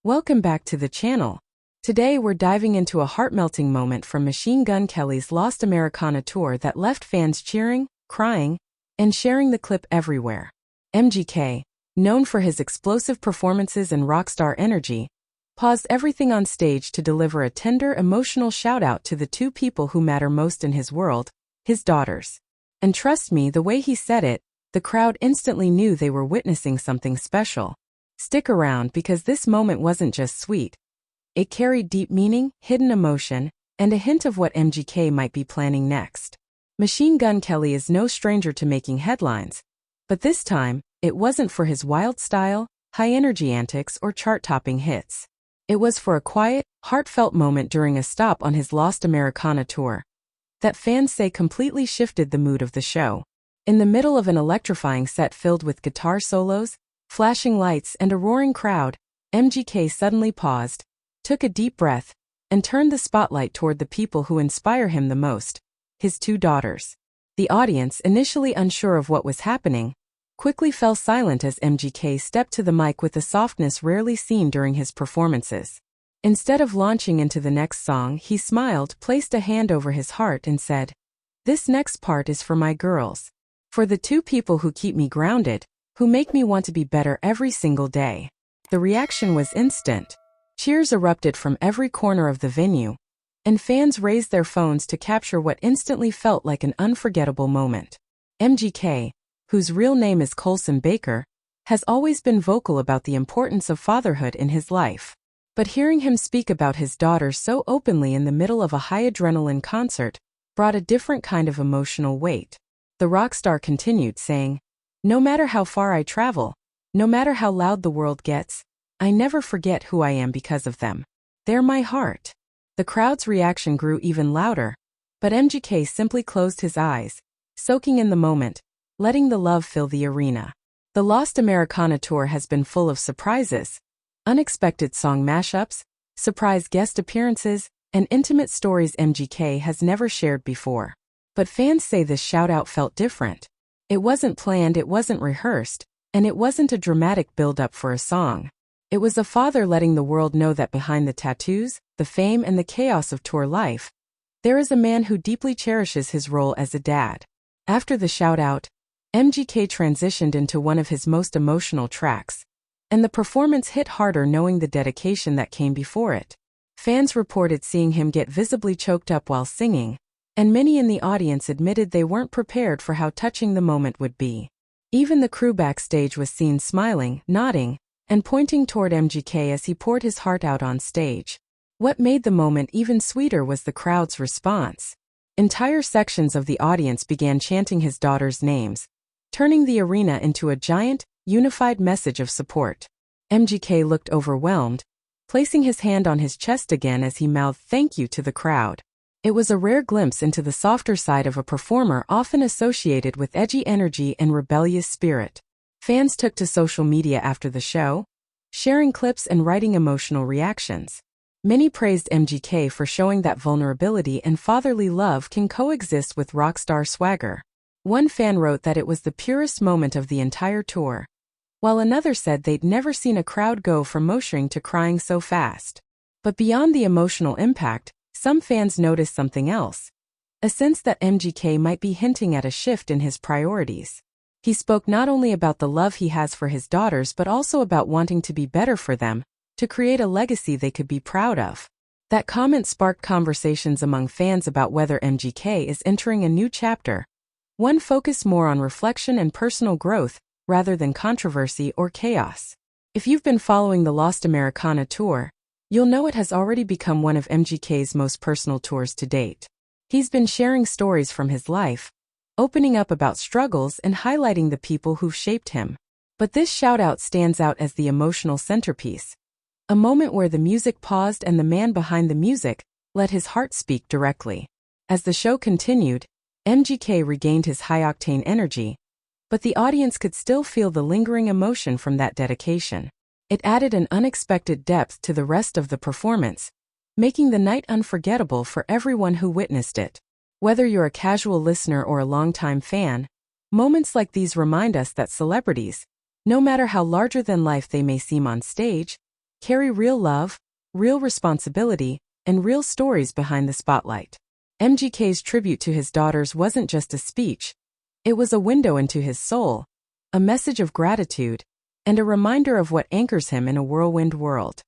Welcome back to the channel. Today we're diving into a heart-melting moment from Machine Gun Kelly's Lost Americana tour that left fans cheering, crying, and sharing the clip everywhere. MGK, known for his explosive performances and rockstar energy, paused everything on stage to deliver a tender, emotional shout-out to the two people who matter most in his world, his daughters. And trust me, the way he said it, the crowd instantly knew they were witnessing something special. Stick around because this moment wasn't just sweet. It carried deep meaning, hidden emotion, and a hint of what MGK might be planning next. Machine Gun Kelly is no stranger to making headlines, but this time, it wasn't for his wild style, high-energy antics, or chart-topping hits. It was for a quiet, heartfelt moment during a stop on his Lost Americana tour that fans say completely shifted the mood of the show. In the middle of an electrifying set filled with guitar solos, flashing lights, and a roaring crowd, MGK suddenly paused, took a deep breath, and turned the spotlight toward the people who inspire him the most, his two daughters. The audience, initially unsure of what was happening, quickly fell silent as MGK stepped to the mic with a softness rarely seen during his performances. Instead of launching into the next song, he smiled, placed a hand over his heart, and said, "This next part is for my girls. For the two people who keep me grounded, who make me want to be better every single day." The reaction was instant. Cheers erupted from every corner of the venue, and fans raised their phones to capture what instantly felt like an unforgettable moment. MGK, whose real name is Colson Baker, has always been vocal about the importance of fatherhood in his life. But hearing him speak about his daughters so openly in the middle of a high-adrenaline concert brought a different kind of emotional weight. The rock star continued, saying, "No matter how far I travel, no matter how loud the world gets, I never forget who I am because of them. They're my heart." The crowd's reaction grew even louder, but MGK simply closed his eyes, soaking in the moment, letting the love fill the arena. The Lost Americana tour has been full of surprises, unexpected song mashups, surprise guest appearances, and intimate stories MGK has never shared before. But fans say this shout-out felt different. It wasn't planned, it wasn't rehearsed, and it wasn't a dramatic build-up for a song. It was a father letting the world know that behind the tattoos, the fame, and the chaos of tour life, there is a man who deeply cherishes his role as a dad. After the shout-out, MGK transitioned into one of his most emotional tracks, and the performance hit harder knowing the dedication that came before it. Fans reported seeing him get visibly choked up while singing, and many in the audience admitted they weren't prepared for how touching the moment would be. Even the crew backstage was seen smiling, nodding, and pointing toward MGK as he poured his heart out on stage. What made the moment even sweeter was the crowd's response. Entire sections of the audience began chanting his daughters' names, turning the arena into a giant, unified message of support. MGK looked overwhelmed, placing his hand on his chest again as he mouthed thank you to the crowd. It was a rare glimpse into the softer side of a performer often associated with edgy energy and rebellious spirit. Fans took to social media after the show, sharing clips and writing emotional reactions. Many praised MGK for showing that vulnerability and fatherly love can coexist with rockstar swagger. One fan wrote that it was the purest moment of the entire tour, while another said they'd never seen a crowd go from moshing to crying so fast. But beyond the emotional impact, some fans noticed something else, a sense that MGK might be hinting at a shift in his priorities. He spoke not only about the love he has for his daughters but also about wanting to be better for them, to create a legacy they could be proud of. That comment sparked conversations among fans about whether MGK is entering a new chapter, one focused more on reflection and personal growth rather than controversy or chaos. If you've been following the Lost Americana tour, you'll know it has already become one of MGK's most personal tours to date. He's been sharing stories from his life, opening up about struggles and highlighting the people who've shaped him. But this shout-out stands out as the emotional centerpiece, a moment where the music paused and the man behind the music let his heart speak directly. As the show continued, MGK regained his high-octane energy, but the audience could still feel the lingering emotion from that dedication. It added an unexpected depth to the rest of the performance, making the night unforgettable for everyone who witnessed it. Whether you're a casual listener or a longtime fan, moments like these remind us that celebrities, no matter how larger than life they may seem on stage, carry real love, real responsibility, and real stories behind the spotlight. MGK's tribute to his daughters wasn't just a speech, it was a window into his soul, a message of gratitude, and a reminder of what anchors him in a whirlwind world.